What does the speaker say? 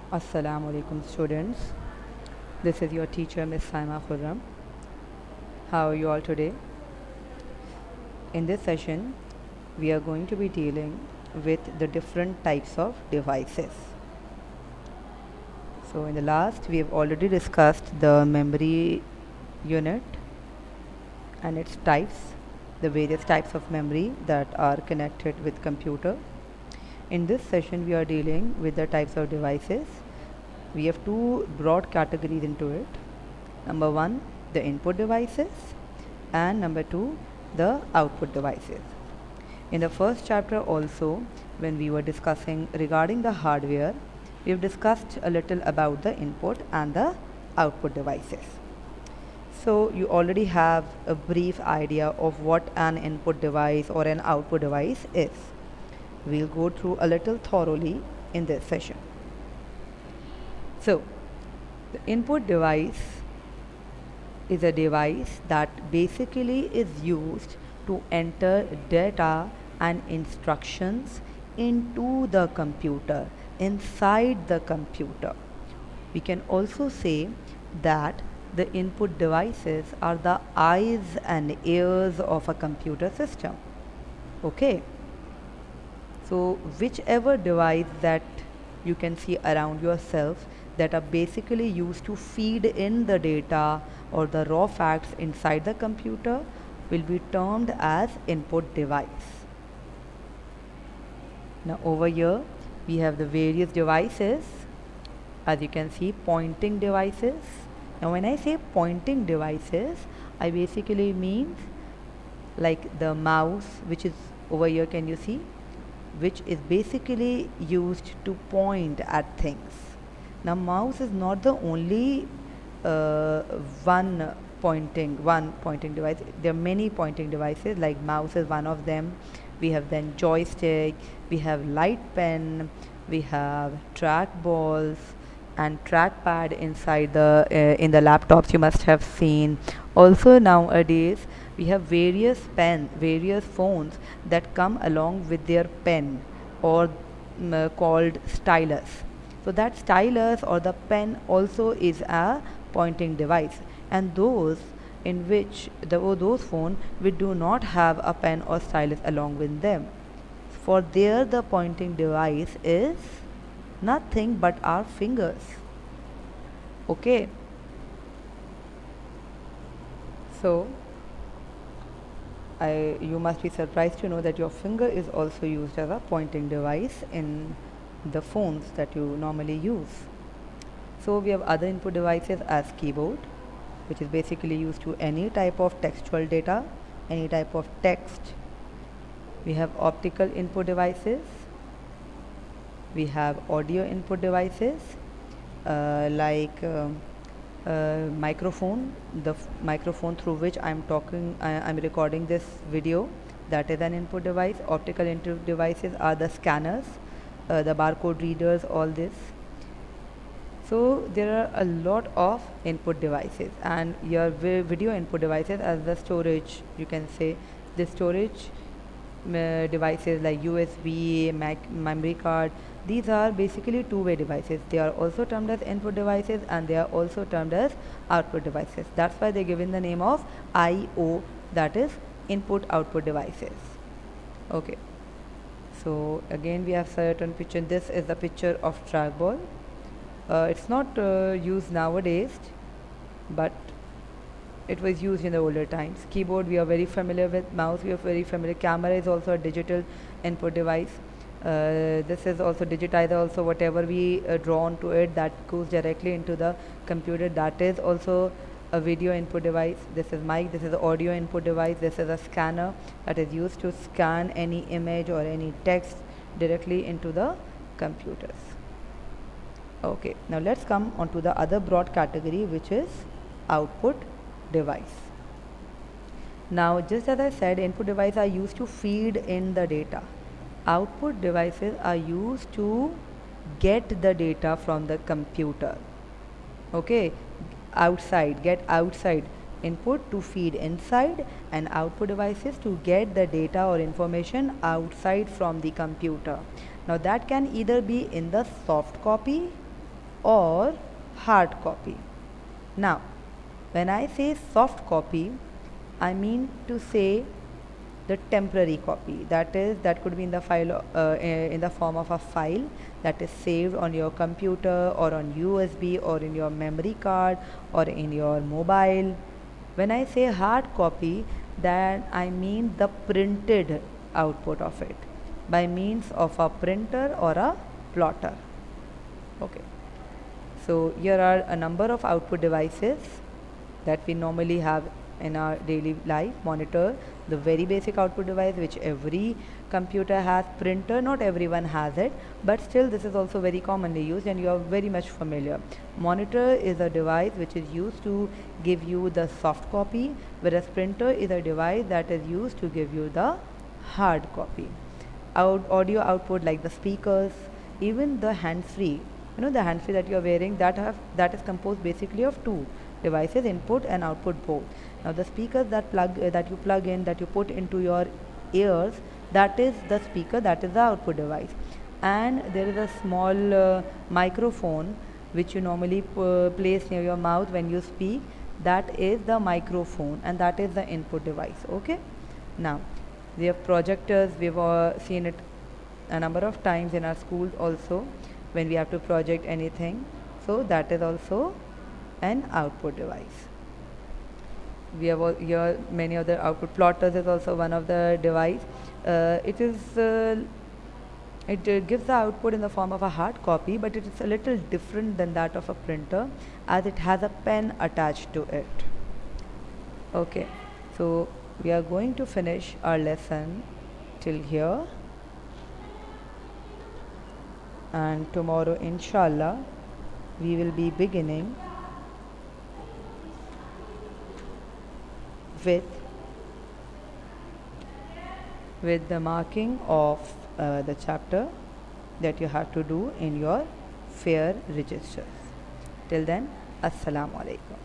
Assalamu alaikum students. This is your teacher Miss Saima Khurram. How are you all today? In this session, we are going to be dealing with the different types of devices. So in the last, we have already discussed the memory unit and its types, the various types of memory that are connected with computer. In this session, we are dealing with the types of devices. We have two broad categories into it. Number one, the input devices, and number two, the output devices. In the first chapter also, when we were discussing regarding the hardware, we have discussed a little about the input and the output devices. So you already have a brief idea of what an input device or an output device is. We'll go through a little thoroughly in this session. So, the input device is a device that basically is used to enter data and instructions into the computer, inside the computer. We can also say that the input devices are the eyes and ears of a computer system. Okay. So whichever device that you can see around yourself that are basically used to feed in the data or the raw facts inside the computer will be termed as input device. Now over here we have the various devices. As you can see, pointing devices. Now when I say pointing devices, I basically means like the mouse, which is over here, can you see, which is basically used to point at things. Now mouse is not the only one pointing device. There are many pointing devices, like mouse is one of them. We have then joystick, we have light pen, we have trackballs and trackpad inside the in the laptops you must have seen. Also nowadays we have various phones that come along with their pen, or called stylus. So that stylus or the pen also is a pointing device, and those in which those phones we do not have a pen or stylus along with them. For there the pointing device is nothing but our fingers. Okay. So you must be surprised to know that your finger is also used as a pointing device in the phones that you normally use. So we have other input devices as keyboard, which is basically used to any type of textual data, any type of text. We have optical input devices. We have audio input devices, like microphone, the microphone through which I'm recording this video, that is an input device. Optical input devices are the scanners, the barcode readers, all this. So there are a lot of input devices, and your video input devices as the storage, you can say the storage devices like USB, memory card. These are basically two-way devices. They are also termed as input devices, and they are also termed as output devices. That's why they given the name of I/O, that is input output devices. Okay. So again we have certain picture. This is the picture of trackball. It's not used nowadays, but it was used in the older times. Keyboard we are very familiar with. Mouse we are very familiar. Camera is also a digital input device. This is also digitizer. Also whatever we draw onto it, that goes directly into the computer. That is also a video input device. This is mic. This is the audio input device. This is a scanner that is used to scan any image or any text directly into the computers. Okay, now let's come on to the other broad category, which is output device. Now just as I said, input devices are used to feed in the data. Output devices are used to get the data from the computer. Okay, get outside. Input to feed inside, and output devices to get the data or information outside from the computer. Now that can either be in the soft copy or hard copy. Now, when I say soft copy, I mean to say the temporary copy, that could be in the file in the form of a file that is saved on your computer or on USB or in your memory card or in your mobile. When I say hard copy, then I mean the printed output of it by means of a printer or a plotter. Okay, so here are a number of output devices that we normally have in our daily life. Monitor, the very basic output device which every computer has. Printer, not everyone has it, but still this is also very commonly used and you are very much familiar. Monitor is a device which is used to give you the soft copy, whereas printer is a device that is used to give you the hard copy. Audio output like the speakers, even the hands-free, the hands-free that you are wearing, that is composed basically of two devices, input and output both. Now the speakers that you plug in, that you put into your ears, that is the speaker, that is the output device. And there is a small microphone which you normally place near your mouth when you speak, that is the microphone, and that is the input device. Okay, now we have projectors. We've seen it a number of times in our schools also when we have to project anything, so that is also an output device. We have here many other output. Plotters is also one of the device. It gives the output in the form of a hard copy, but it is a little different than that of a printer as it has a pen attached to it. Okay, so we are going to finish our lesson till here, and tomorrow inshallah we will be beginning with the marking of the chapter that you have to do in your fair registers. Till then, Assalamu alaikum.